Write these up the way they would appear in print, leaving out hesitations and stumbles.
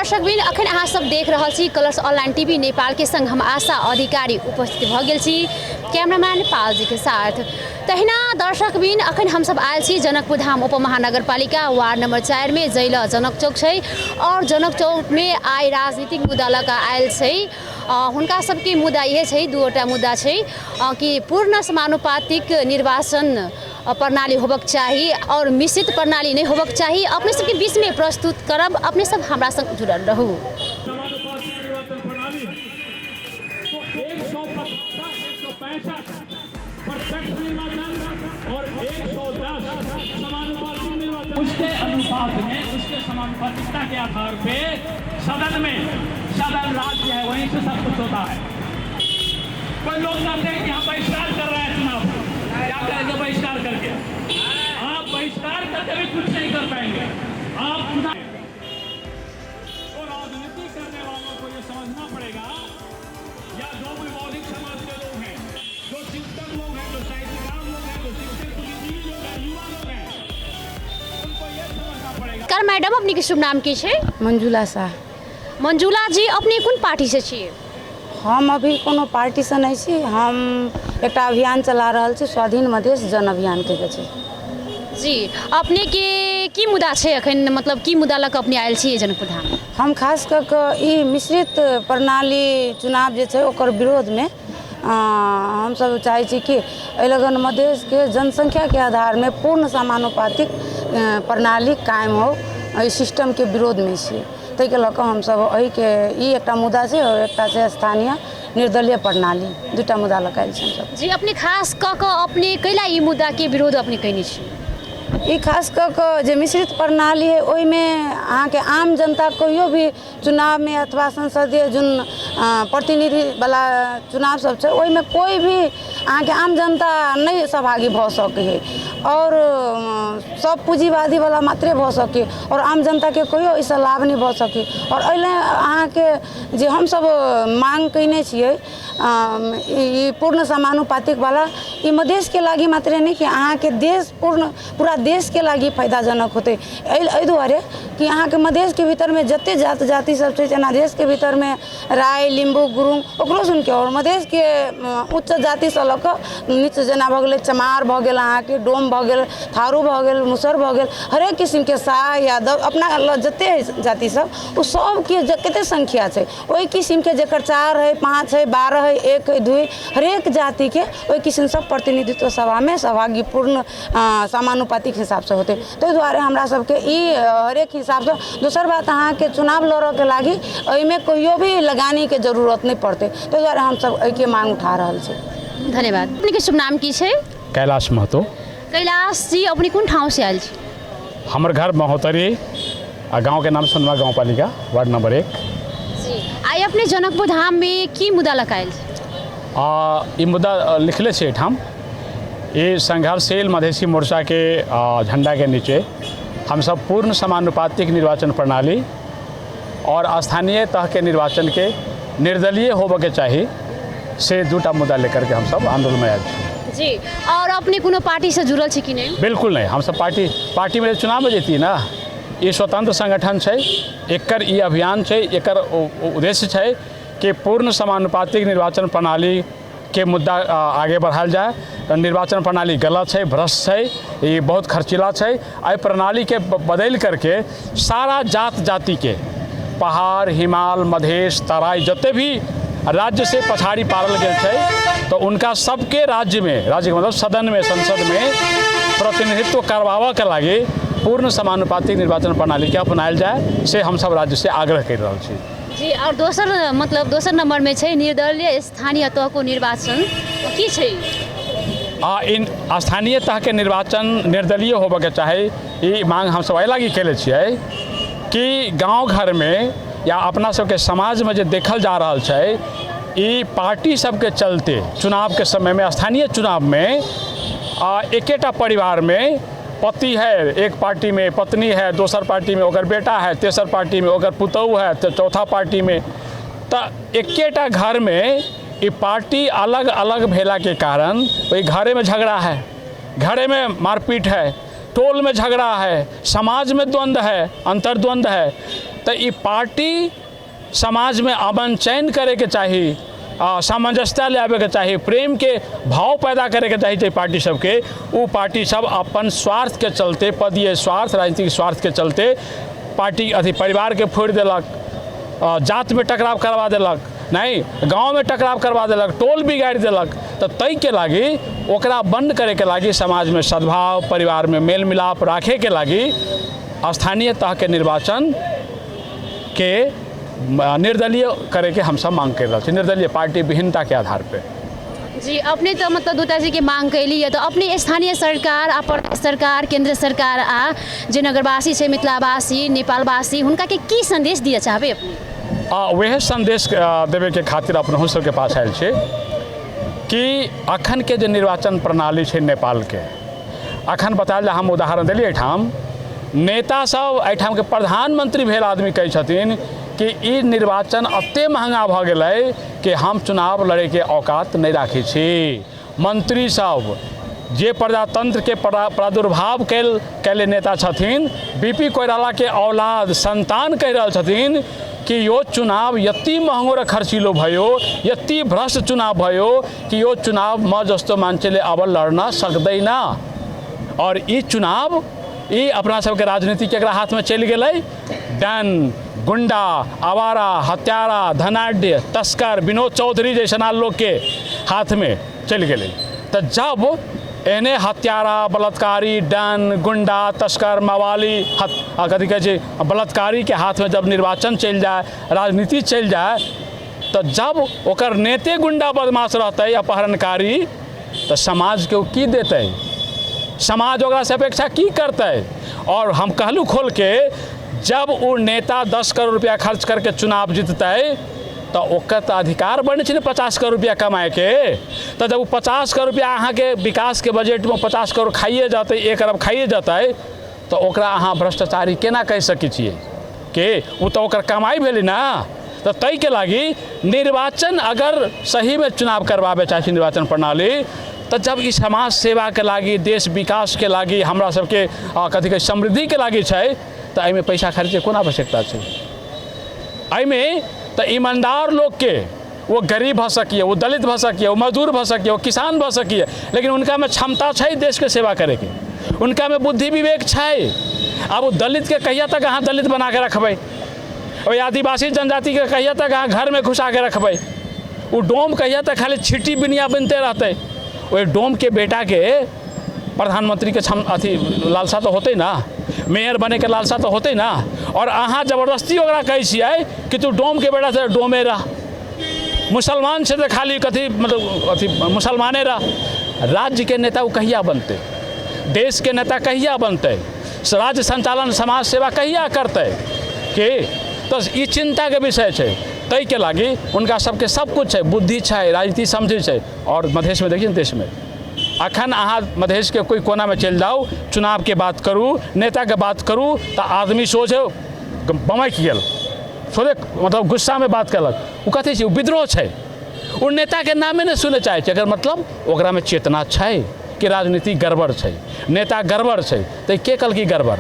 दर्शकबिन अखन अहाँ सब देख रहल छी कलर्स ऑनलाइन टीवी नेपाल के संग हम आशा अधिकारी उपस्थित भ गेल छी कैमरामैन पाल जी के साथ। तहिना दर्शकबिन अखन हम सब आयल छी जनकपुर धाम उपमहानगरपालिका वार्ड नंबर 4 में जैला जनक चौक छै और जनक चौक में आइ राजनीतिक मुद्दा लऽ कऽ आयल छै। हुनका सबके मुद्दा यह छै, दूटा मुद्दा छै कि पूर्ण समानुपातिक निर्वाचन प्रणाली होबक चाही और मिश्रित प्रणाली नहीं होबक चाही। अपने सबके बीच में प्रस्तुत करब, अपने सब हमरा संग जुड़ल रहू। उसके अनुपात में, उसके समानुपातिकता के आधार पे सदन राज्य है, वहीं से सब कुछ होता है। कोई लोग कहते हैं कि हम बहिष्कार कर रहे हैं चुनाव, क्या करेंगे बहिष्कार करके? आप बहिष्कार करके भी कुछ नहीं कर पाएंगे। आप चुनाव तो राजनीति करने वालों को ये समझना पड़ेगा, या जो भी मौलिक समाज के लोग हैं, जो चिंतक लोग हैं, जो साहित्यकार लोग हैं, जो शिक्षक बुद्धिजीवी लोग हैं, युवा लोग हैं, उनको ये समझना पड़ेगा। कर मैडम अपनी के शुभ नाम की छै? मंजुला शाह। मंजुला जी अपने कौन पार्टी से छियै? हम अभी कोनो पार्टी से नहीं छी, हम एक अभियान चला रहल छी स्वाधीन मधेश जन अभियान के छै। जी अपने के की मुद्दा छै अखन, मतलब की मुद्दा लऽ कऽ अपने आयल छियै जनकपुर धाम? हम खास कऽ कऽ ई मिश्रित प्रणाली चुनाव जे छै ओकर विरोध में हम सब चाहे छी कि एहि लगन मधेश के जनसंख्या के आधार में पूर्ण समानुपातिक प्रणाली कायम हो, एहि सिस्टम के विरोध में छी। ताहि के लऽ कऽ हम सब एहि के ई एकटा मुद्दा छै और एकटा छै स्थानीय निर्दलीय प्रणाली, दूटा मुद्दा लऽ कऽ आयल छी हम सब। जी अपने खास कऽ कऽ अपने कैला ई मुद्दा के विरोध अपने कैने छी? ई खास कऽ कऽ जे मिश्रित प्रणाली है ओहि में अहाँ के आम जनता कहियो भी चुनाव में अथवा संसदीय जो प्रतिनिधि वाला चुनाव सब छै ओहि में कोई भी अहाँ के आम जनता नहीं सहभागी भऽ सकै है और सब पूंजीवादी वाला मात्रे भऽ सके और आम जनता के कहियो इससे लाभ नहीं भऽ सके। और एहिले अहाँ के जे हम सब मांग कैने छियै ई पूर्ण समानुपातिक वाला, ई मधेश के लागी मात्रे नहीं कि अहाँ के देश पूरा देश के लागी फायदाजनक होते। एहि दुआरे कि अहाँ के मधेश के भीतर में जते जात जाति सब छै, जेना देश के भीतर में राय लिंबू गुरुंग ओकरो सुन के, और मधेश के उच्च जाति से लऽ कऽ नीच जेना भऽ गेलै चमार भऽ गेल, अहाँ के डोम भऽ गेल, थारू भऽ गेल, मुसर भऽ गेल, हरेक किस्म के शाह यादव अपना जते जाति सब ओ सब के कते संख्या छै, ओहि किस्म के जेकर 4 है 5 है 12 है 1 है 2 हरेक जाति के ओहि किस्म सब प्रतिनिधित्व सभा में सहभागी पूर्ण समानुपातिक हिसाब से होते। तो द्वारे हमरा सबके ई हरेक हिसाब से। दोसर बात अहाँ के चुनाव लड़ऽ के लागी एहि में कहियो भी लगानी के जरूरत नहीं पड़ते। तो द्वारे हम सब एहि के मांग उठा रहल छी। धन्यवाद। अपने के शुभ नाम की छै? कैलाश महतो। कैलाश जी अपने कौन ठाव से आयल छी? हमर घर महोत्तरी गांव के नाम सोनवा गांव पालिका वार्ड नंबर 1। जी आइ अपने जनकपुर धाम में की मुद्दा लऽ कऽ आयल छी? ई मुद्दा लिखले छै ठाम, ये संघर्षशील मधेसी मोर्चा के झंडा के नीचे हम सब पूर्ण समानुपातिक निर्वाचन प्रणाली और स्थानीय तह के निर्वाचन के निर्दलीय होबे के चाहिए से दूटा मुद्दा लेकर के हम सब आंदोलन में आयल छी। जी और अपने कोनो पार्टी से जुड़ल छी कि नहीं? बिल्कुल नहीं, हम सब पार्टी में चुनाव में जीती ना, ये स्वतंत्र संगठन छै, एकर ई अभियान छै, एकर उद्देश्य छै कि पूर्ण समानुपातिक निर्वाचन प्रणाली के मुद्दा आगे बढ़ायल जाए। निर्वाचन प्रणाली गलत है, भ्रष्ट है, ये बहुत खर्चीला है। एहि प्रणाली के बदल करके सारा जात जाति के पहाड़ हिमाल मधेश तराई जते भी राज्य से पछाड़ी पारल गए है तो उनका सबके राज्य में मतलब सदन में संसद में प्रतिनिधित्व करवावा के लागी पूर्ण समानुपातिक निर्वाचन प्रणाली के अपनायल जाए से हम सब राज्य से आग्रह कर रहा छी। जी और दोसर नंबर में छै निर्दलीय स्थानीय तह को निर्वाचन की छै? इन स्थानीय तह के निर्वाचन निर्दलीय होबे के चाही। ई मांग हम सब एहि लागी केले छियै कि गांव घर में या अपना सबके समाज में जो देखल जा रहा है ई पार्टी सबके चलते चुनाव के समय में स्थानीय चुनाव में एकेटा परिवार में पति है, एक पार्टी में पत्नी है, दोसर पार्टी में ओकर बेटा है, तेसर पार्टी में ओकर पुतौह है, तो चौथा पार्टी में तो एकेटा घर में ये पार्टी अलग अलग भेला के कारण वही घरे में झगड़ा है, घरे में मारपीट है, टोल में झगड़ा है, समाज में द्वंद्व है, अंतर्द्वंद्व है। तो ये पार्टी समाज में अमन चैन करे के चाहिए, सामंजस्य ले आवे के चाहिए, प्रेम के भाव पैदा करे के चाहिए पार्टी सबके। वो पार्टी सब अपन स्वार्थ के चलते, पदीय स्वार्थ, राजनीतिक स्वार्थ के चलते पार्टी अथी परिवार के फोड़ देलक, जात में टकराव करवा देलक, नहीं गांव में टकराव करवा देलक, टोल बिगाड़ देलक। तो तय के लागी ओकरा बंद करे के लागी, समाज में सद्भाव, परिवार में मेल मिलाप राखे के लागी स्थानीय तह के निर्वाचन के निर्दलीय करे के हम सब मांग कर रहे हैं, निर्दलीय पार्टी विहीनता के आधार पे। जी अपने तो मतलब दूता जी के मांग कैली है, तो अपने स्थानीय सरकार, अपन सरकार, केंद्र सरकार आ जे नगरवासी है, मिथिलावासी, नेपालवासी, हुनका के की संदेश दिए चाहबे अपने? वह संदेश देवे के खातिर अपन सबके पास आयल छे कि अखन के जो निर्वाचन प्रणाली है नेपाल के, अखन बतायल हम उदाहरण दिलिए, एठाम नेता सब, एठाम के प्रधानमंत्री भेल आदमी कहे छथिन कि ई निर्वाचन अत्ते महंगा भ गेलै कि हम चुनाव लड़े के औकात नहीं राखी छी। मंत्री सब जे प्रजातंत्र के प्रादुर्भाव कैले नेता छथिन, बीपी कोइराला के औलाद संतान कह रहा छथिन कि यो चुनाव यति महँगो र खर्चिलो भयो, यति भ्रष्ट चुनाव भयो कि यो चुनाव म जस्तो मान्छेले अब लड्न सक्दैन। और ई चुनाव ई अपना सबके राजनीति केकरा हाथ में चल गए, डन, गुंडा, आवारा, हत्यारा, धनाढ़, तस्कर, विनोद चौधरी जैसा लोग के हाथ में चल गए। तो जब एने हत्यारा, बलात्कारी, डन, गुंडा, तस्कर, मवाली, कथी कहे छै बलात्कारी के हाथ में जब निर्वाचन चल जाए, राजनीति चल जाए, तो जब ओकर नेते गुंडा बदमाश रहते, अपहरणकारी, तो समाज के की देते, समाज ओकरा से अपेक्षा की करते। और हम कहलू खोल के, जब वो नेता 10 करोड़ रुपया खर्च करके चुनाव जीतते तो ओकर तो अधिकार बने छे 50 करोड़ रुपया कमाए के। तो जब वो 50 करोड़ रुपया अहाँ के विकास के बजट में 50 करोड़ खाइए जाते, 1 अरब खाइए जाते, तो ओकरा अहाँ भ्रष्टाचारी केना कह सकै छियै के? वो तो ओकर कमाई भेलै ना। तो तय के लागी निर्वाचन अगर सही में चुनाव करवावे चाहे निर्वाचन प्रणाली, तो जब इस समाज सेवा के लागी, देश विकास के लागी, हमरा सबके कथी कहे समृद्धि के लागी छै, तो एहिमे पैसा खर्चे कोन आवश्यकता छै? एहिमे तो ईमानदार लोग के, वो गरीब भ सकिए, वो दलित भ सकिए, वो मजदूर भ सकिए, वो किसान भ सकिए, लेकिन उनका में क्षमता छै देश के सेवा करे के, उनका में बुद्धि विवेक छै। अब वो दलित के कहिया तक अहाँ दलित बना के रखबै, और आदिवासी जनजाति के कहिया तक अहाँ घर में घुसा के रखबै, वो डोम कहिया तक खाली छिट्टी बिनिया बनते रहते। वो डोम के बेटा के प्रधानमंत्री के अथी लालसा तो होते ना, मेयर बने के लालसा तो होते ना। और अहाँ जबरदस्ती ओकरा कहै छियै कि तू डोम के बेटा से डोमे रह, मुसलमान से तो खाली कथी मतलब अथी मुसलमाने रह। राज्य के नेता वो कहिया बनते, देश के नेता कहिया बनते, राज्य संचालन समाज सेवा कहिया करते के? तो ये चिंता के विषय है। तय के लागी उनका सबके सब कुछ है, बुद्धि है, राजनीति समझ है। और मधेश में देखिए, देश में अखन अहाँ मधेश के कोई कोना में चल जाओ, चुनाव के बात करूँ, नेता के बात करूँ, तो आदमी सोचे बमक गेल, सोचे मतलब गुस्सा में बात कलक, वो कथी छै, विद्रोह है, वो नेता के नामे नहीं सुने चाहे। अगर मतलब ओकरा में चेतना है कि राजनीति गड़बड़ है, नेता गड़बड़ है, तो के कल की गड़बड़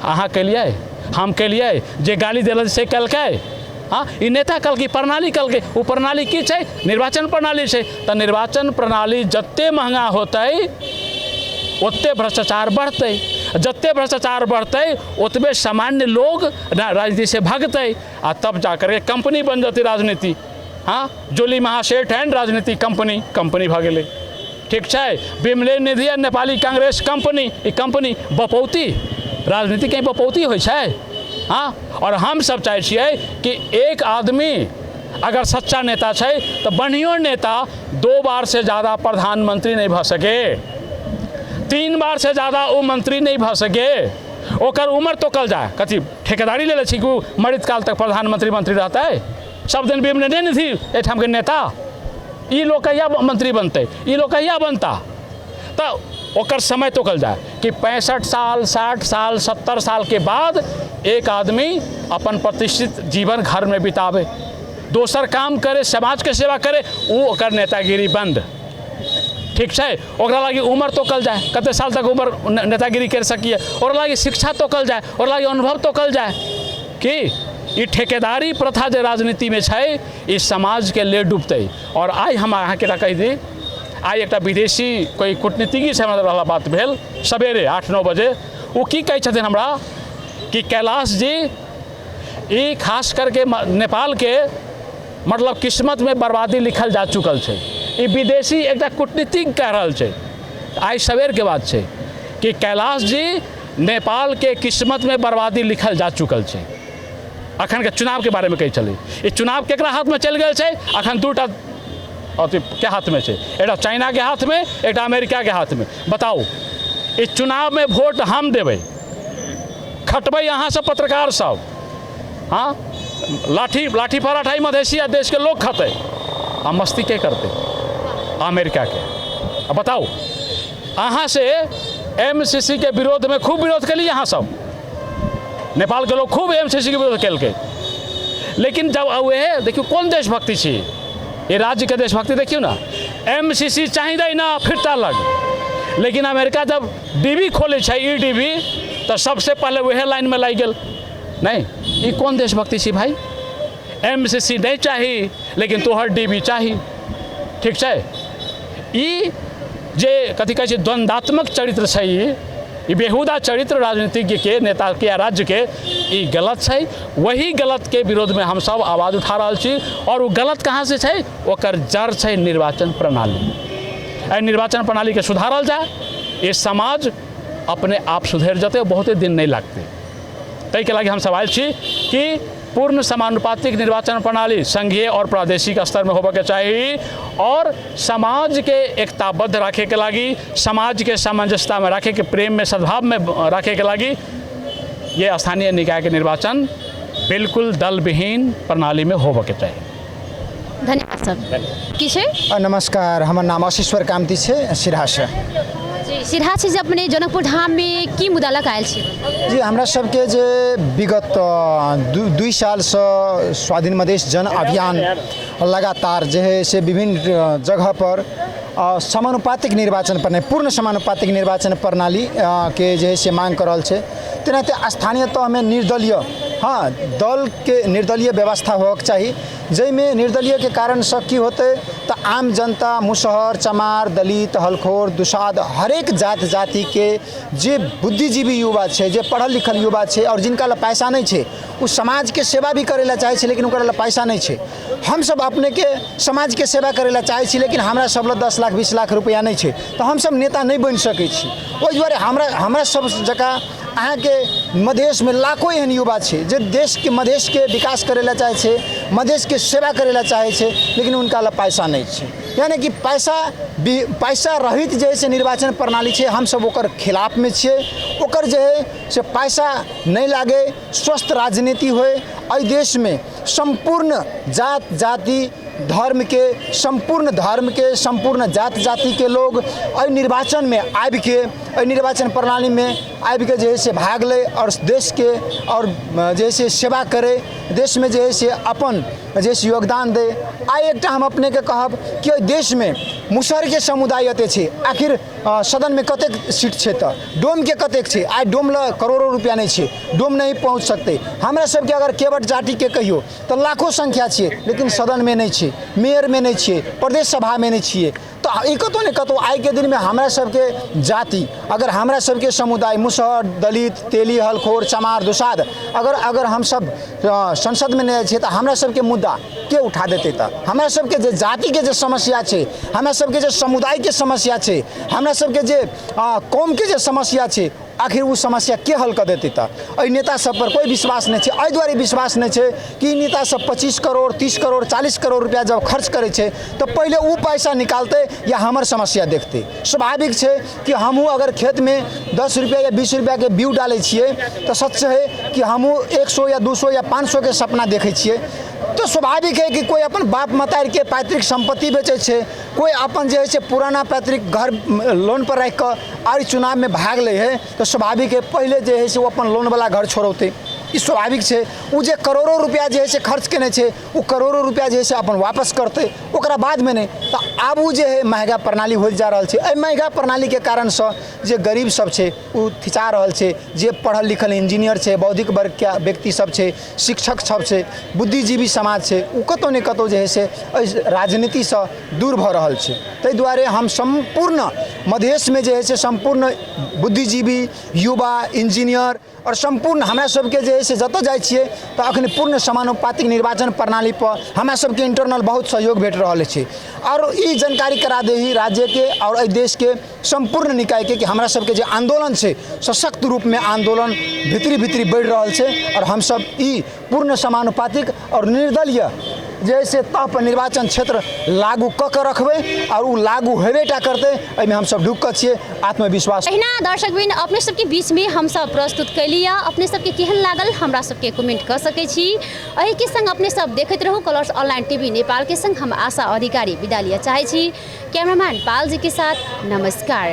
अहाँ केलिए, हम केलिए, जे गाली दिल से कलकै? हाँ, ई नेता कल की प्रणाली कल के, वो प्रणाली की छै, निर्वाचन प्रणाली छै। तो निर्वाचन प्रणाली जत्ते महंगा होते ओत्ते भ्रष्टाचार बढ़ते, जत्ते भ्रष्टाचार बढ़ते ओतबे सामान्य लोग राजनीति से भागते, आ तब जाकर के कंपनी बन जाती राजनीति। हाँ, जोली महासेठ एंड राजनीति कंपनी भ गेलै, ठीक है। बिमले निधि नेपाली कांग्रेस कंपनी बपौती, राजनीति कहीं बपौती होइ छै? हाँ, और हम सब चाहे छियै कि एक आदमी अगर सच्चा नेता छै तो बढ़िया नेता 2 बार से ज़्यादा प्रधानमंत्री नहीं भ सके, 3 बार से ज़्यादा वो मंत्री नहीं भ सके, ओकर उम्र तो कल जाए, कथी ठेकेदारी ले छी कि मृत काल तक प्रधानमंत्री मंत्री रहता है? सब दिन बिमले नहीं थी एठाम के नेता, ये लोग कहिया मंत्री बनते, ये लोग कहिया बनता? तो ओकर समय तो कल जाए कि 65 साल, 60 साल, 70 साल के बाद एक आदमी अपन प्रतिष्ठित जीवन घर में बितावे, दोसर काम करे, समाज के सेवा करे, वो ओकर नेतागिरी बंद, ठीक है। ओकरा लागी उम्र तो कल जाए, कते साल तक उम्र नेतागिरी कर सकिए, और लागी शिक्षा तो कल जाए, और लागी अनुभव तो कल जाए कि ये ठेकेदारी प्रथा जो राजनीति में है इस समाज के ले डूबते। और आई हम अहाँ के कही दी आई एक विदेशी कोई कूटनीतिज्ञ से हमरा बात भेल सवेरे 8-9 बजे वो की कहै छथिन हमरा कि कैलाश जी ये खास करके नेपाल के मतलब किस्मत में बर्बादी लिखल जा चुकल है। ये विदेशी एक कूटनीतिज्ञ कह रहा है। आई सवेर के बात है कि कैलाश जी नेपाल के किस्मत में बर्बादी लिखल जा चुकल है। अखन के चुनाव के बारे में कही चली ये चुनाव केकरा हाथ में चल गए है। अखन दूटा अथी के हाथ में है, एक चाइना के हाथ में एक अमेरिका के हाथ में। बताओ इस चुनाव में वोट हम देवे खटबै यहाँ से पत्रकार सब हाँ लाठी पराठाई मधेसिया देश के लोग खते आ मस्ती के करते अमेरिका के। अब बताओ अहाँ से एमसीसी के विरोध में खूब विरोध कली यहाँ सब नेपाल के लोग खूब एमसीसी के विरोध कल के। लेकिन जब वह देखियो कौन देशभक्ति छी ये राज्य के देशभक्ति देखियो ना एमसीसी चाहिए ना फिरता लग। लेकिन अमेरिका जब डीबी खोले ई डीबी तो सबसे पहले वह लाइन में लग गल। नहीं ये कौन देशभक्ति छी भाई एमसीसी नहीं चाहिए लेकिन तोहर डीबी चाहिए ठीक है। ई जे कथी कहै छै द्वंद्वात्मक चरित्र है ये बेहुदा चरित्र राजनीतिज्ञ के नेता के या राज्य के ये गलत है। वही गलत के विरोध में हम सब आवाज़ उठा रहा छी। और वो गलत कहाँ से है ओकर जड़ है निर्वाचन प्रणाली। निर्वाचन प्रणाली के सुधारल जाए ये समाज अपने आप सुधर जते बहुत दिन नहीं लगते। तै के लगे हम सवाल छी कि पूर्ण समानुपातिक निर्वाचन प्रणाली संघीय और प्रादेशिक स्तर में होबे के चाहिए और समाज के एकताबद्ध रखे के लगी समाज के सामंजस्यता में रखे के प्रेम में सद्भाव में रखे के लगी ये स्थानीय निकाय के निर्वाचन बिल्कुल दल विहीन प्रणाली में होबे के चाहिए। धन्यवाद सर। की छै? नमस्कार हमर नाम आशीश्वर कामती है सिरहा से। जी सिरहा से जे अपने जनकपुर धाम में की मुद्दा लग आयल छी? जी हमरा सबके जे विगत 2 साल से स्वाधीन मधेश जन अभियान लगातार जे है से विभिन्न जगह पर समानुपातिक निर्वाचन प्रणाली पूर्ण समानुपातिक निर्वाचन प्रणाली के जे है से मांग कर रहल छै। तेनाहिते स्थानीय तह में निर्दलीय हाँ दल के निर्दलीय व्यवस्था होके चाहिए जैमें निर्दलीय के कारण से की होते तो आम जनता मुसहर चमार दलित हलखोर दुसाध हरेक जात जाति के जे बुद्धिजीवी युवा है जे पढ़ल लिखल युवा है और जिनका ला पैसा नहीं है उस समाज के सेवा भी करेला चाहे लेकिन उनका ला पैसा नहीं है। हम सब अपने के समाज के सेवा करेला चाहे लेकिन हमरा सब ला 10 लाख 20 लाख रुपया नहीं है तो हम सब नेता नहीं बन सकै छी। ओहि दुआरे हमरा सब जगह अहाँ के मधेश में लाखों एहन युवा है जो देश के मधेश के विकास करेला चाहे मधेश के सेवा करेला चाहे लेकिन उनका ला पैसा नहीं है। यानी कि पैसा रहित जे से निर्वाचन प्रणाली है हम सब ओकर खिलाफ में छे। ओकर जे है से पैसा नहीं लागे स्वस्थ राजनीति होए एहि देश में संपूर्ण जात जाति धर्म के संपूर्ण जात जाति के लोग निर्वाचन में आबि के निर्वाचन प्रणाली में आबि के जे है से भाग ले और देश के और जे से सेवा करे देश में जे है से अपन जे से योगदान दे। आई एक हम अपने के कहब कि देश में मुसहर के समुदाय एते छे आखिर सदन में कतेक सीट छे तो डोम के कतेक छे आई डोम ला करोड़ों रुपया नहीं छे डोम नहीं पहुँच सकते। हमरा सबके अगर केवट जाति के कहियो तो लाखों संख्या छे लेकिन सदन में नहीं छे मेयर में नहीं छे प्रदेश सभा में नहीं छे। तो कतौ न कतौ आई के दिन में हमरा सबके जाति अगर हमरा सबके समुदाय मुसहर दलित तेली हलखोर चमार दुसाध अगर हम सब संसद में नहीं छे तो हमरा सबके मुद्दा के उठा देते तो हमरा सबके जे जाति के जे समस्या छे हमरा सबके जे समुदाय के समस्या छे हमरा सबके जे कौम के जे समस्या छे आखिर वो समस्या के हल कर देते तो नेता सब पर कोई विश्वास नहीं है। एहि दुआरे विश्वास नहीं है कि नेता सब 25 करोड़ 30 करोड़ 40 करोड़ रुपया जब खर्च करे छे तो पहले वो पैसा निकालते या हमर समस्या देखते। स्वाभाविक है कि हमहूँ अगर खेत में 10 रुपया या 20 रुपया के बीउ डाले छिए तो सच है कि हमहूँ 100 या 200 या 500 के सपना देखे छिए। तो स्वाभाविक है कि कोई अपन बाप मतारी के पैतृक संपत्ति बेचे छे कोई अपन जे है पुराना पैतृक घर लोन पर रख कर और चुनाव में भाग ले है तो स्वाभाविक है पहले जे है वो अपन लोन वाला घर छोड़ते ई स्वाभाविक छै। उ जे करोड़ों रुपया जे है से खर्च केने छै उ करोड़ों रुपया जे है से अपन वापस करते ओकरा बाद में नहीं। तो आब उ जे है महंगा प्रणाली होल जा रहल छै। एहि महंगा प्रणाली के कारण से जे गरीब सब छै उ थिचा रहल छै, जे पढ़ल लिखल इंजीनियर छै, बौद्धिक वर्ग के व्यक्ति सब छै, शिक्षक सब छै, बुद्धिजीवी समाज छै, उ कतौ ने कतौ जे है से राजनीति से दूर भ रहल छै। ताहि दुआरे हम संपूर्ण मधेश में जे है से संपूर्ण बुद्धिजीवी, युवा, इंजीनियर और संपूर्ण हमरा सबके जे है से जतऽ जाइ छियै तऽ अखन पूर्ण समानुपातिक निर्वाचन प्रणाली पर हमरा सबके इंटरनल बहुत सहयोग भेट रहल छै। और ई जानकारी करा देही राज्य के और एहि देश के संपूर्ण निकाय के कि हमरा सबके जे आंदोलन छै सशक्त रूप में आंदोलन भीतरी भीतरी बढ़ रहल छै। और हम सब ई पूर्ण समानुपातिक और निर्दलीय जैसे तह पर निर्वाचन क्षेत्र लागू क के रखबै और उ लागू हेबेटा करते। एहिमे हम सब ढुक छियै आत्मविश्वास। अहिना दर्शकबिन अपने सबके बीच में हम सब प्रस्तुत कैली। अपने सबके केहन लागल हमरा सबके कमेंट कर सकै छी। एहि के संग अपने सब देखैत रहू कलर्स ऑनलाइन टीवी नेपाल के संग हम आशा अधिकारी विदा लिया चाहै छी। कैमरामैन पाल जी के साथ नमस्कार।